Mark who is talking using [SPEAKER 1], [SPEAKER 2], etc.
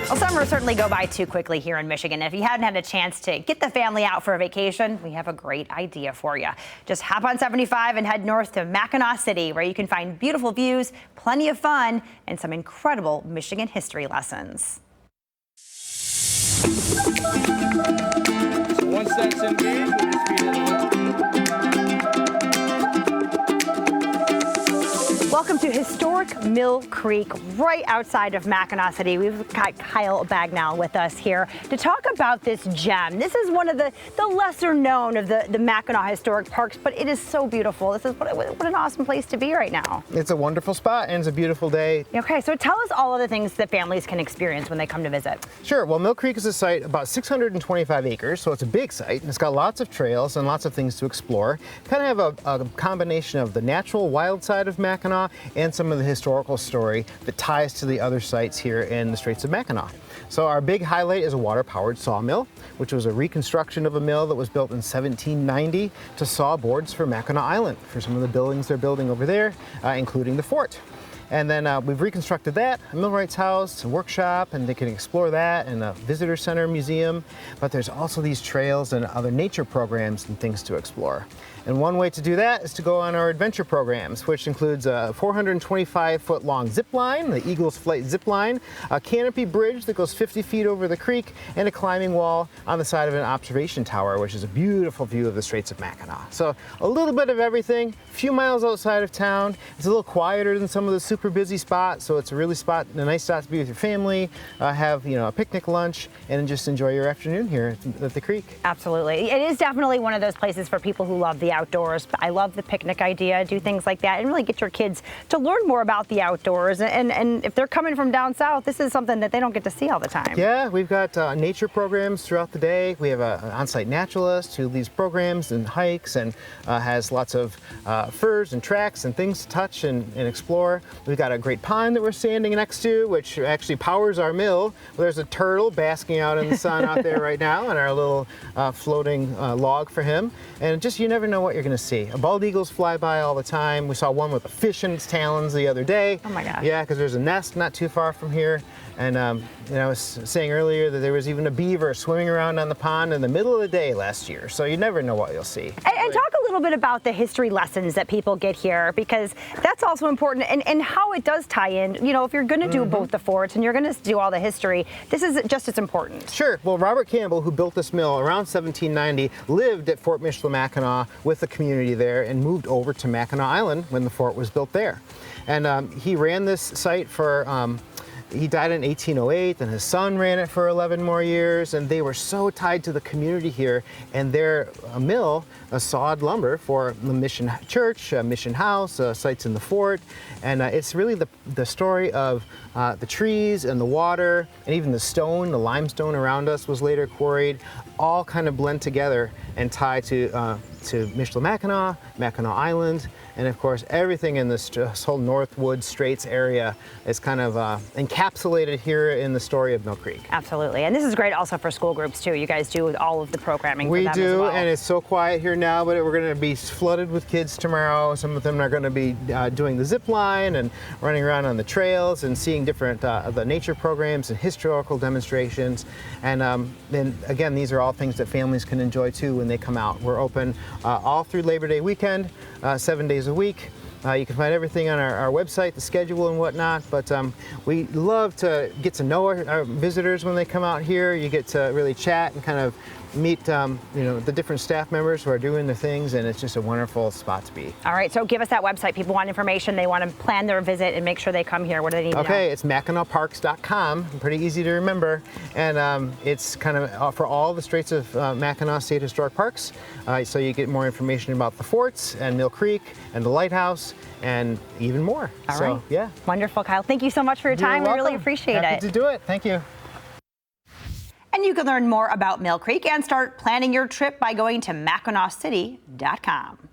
[SPEAKER 1] Well, summer certainly go by too quickly here in Michigan. If you hadn't had a chance to get the family out for a vacation, we have a great idea for you. Just hop on 75 and head north to Mackinaw City, where you can find beautiful views, plenty of fun, and some incredible Michigan history lessons.
[SPEAKER 2] So once that's engaged, we'll just feed it in.
[SPEAKER 1] Welcome to historic Mill Creek, right outside of Mackinaw City. We've got Kyle Bagnall with us here to talk about this gem. This is one of the lesser known of the Mackinaw Historic Parks, but it is so beautiful. This is what an awesome place to be right now.
[SPEAKER 3] It's a wonderful spot and it's a beautiful day.
[SPEAKER 1] Okay, so tell us all of the things that families can experience when they come to visit.
[SPEAKER 3] Sure, well, Mill Creek is a site about 625 acres, so it's a big site, and it's got lots of trails and lots of things to explore. Kind of have a combination of the natural wild side of Mackinaw and some of the historical story that ties to the other sites here in the Straits of Mackinac. So our big highlight is a water-powered sawmill, which was a reconstruction of a mill that was built in 1790 to saw boards for Mackinac Island, for some of the buildings they're building over there, including the fort. And then we've reconstructed that, a millwright's house, a workshop, and they can explore that, and a visitor center museum. But there's also these trails and other nature programs and things to explore. And one way to do that is to go on our adventure programs, which includes a 425-foot long zip line, the Eagle's Flight zip line, a canopy bridge that goes 50 feet over the creek, and a climbing wall on the side of an observation tower, which is a beautiful view of the Straits of Mackinac. So a little bit of everything, a few miles outside of town. It's a little quieter than some of the super busy spots, so it's a a nice spot to be with your family, have a picnic lunch, and just enjoy your afternoon here at the creek.
[SPEAKER 1] Absolutely. It is definitely one of those places for people who love the outdoors. I love the picnic idea, do things like that, and really get your kids to learn more about the outdoors. And if they're coming from down south, this is something that they don't get to see all the time.
[SPEAKER 3] Yeah, we've got nature programs throughout the day. We have an on-site naturalist who leads programs and hikes and has lots of furs and tracks and things to touch and explore. We've got a great pond that we're standing next to, which actually powers our mill. There's a turtle basking out in the sun out there right now, and our little floating log for him. And just, you never know what you're going to see. Bald eagles fly by all the time. We saw one with a fish in its talons the other day.
[SPEAKER 1] Oh my gosh.
[SPEAKER 3] Yeah, because there's a nest not too far from here. And I was saying earlier that there was even a beaver swimming around on the pond in the middle of the day last year. So you never know what you'll see.
[SPEAKER 1] And talk a little bit about the history lessons that people get here, because that's also important, and how it does tie in. If you're going to do both the forts and you're going to do all the history, this is just as important.
[SPEAKER 3] Sure. Well, Robert Campbell, who built this mill around 1790, lived at Fort Michilimackinac with the community there and moved over to Mackinac Island when the fort was built there. And he ran this site for he died in 1808, and his son ran it for 11 more years, and they were so tied to the community here, and their mill sawed lumber for the mission church, mission house, sites in the fort, and it's really the story of the trees and the water, and even the stone, the limestone around us was later quarried, all kind of blend together and tie to Michilimackinac, Mackinac Island, and of course everything in this whole Northwood Straits area is kind of encapsulated here in the story of Mill Creek.
[SPEAKER 1] Absolutely, and this is great also for school groups too. You guys do all of the programming for them as well.
[SPEAKER 3] We do, and it's so quiet here now, but we're going to be flooded with kids tomorrow. Some of them are going to be doing the zip line and running around on the trails and seeing different the nature programs and historical demonstrations. And then again, these are all things that families can enjoy too when they come out. We're open all through Labor Day weekend, 7 days a week. You can find everything on our website, the schedule and whatnot, but we love to get to know our visitors when they come out here. You get to really chat and kind of meet the different staff members who are doing the things, and it's just a wonderful spot to be.
[SPEAKER 1] All right, so give us that website. People want information, they want to plan their visit and make sure they come here. What do they need to know?
[SPEAKER 3] Okay, it's MackinawParks.com, pretty easy to remember, and it's kind of for all the Straits of Mackinac State Historic Parks, so you get more information about the forts and Mill Creek and the lighthouse and even more.
[SPEAKER 1] All right.
[SPEAKER 3] Yeah.
[SPEAKER 1] Wonderful, Kyle. Thank you so much for your time. We really appreciate it.
[SPEAKER 3] Happy to do it. Thank you.
[SPEAKER 1] And you can learn more about Mill Creek and start planning your trip by going to MackinawCity.com.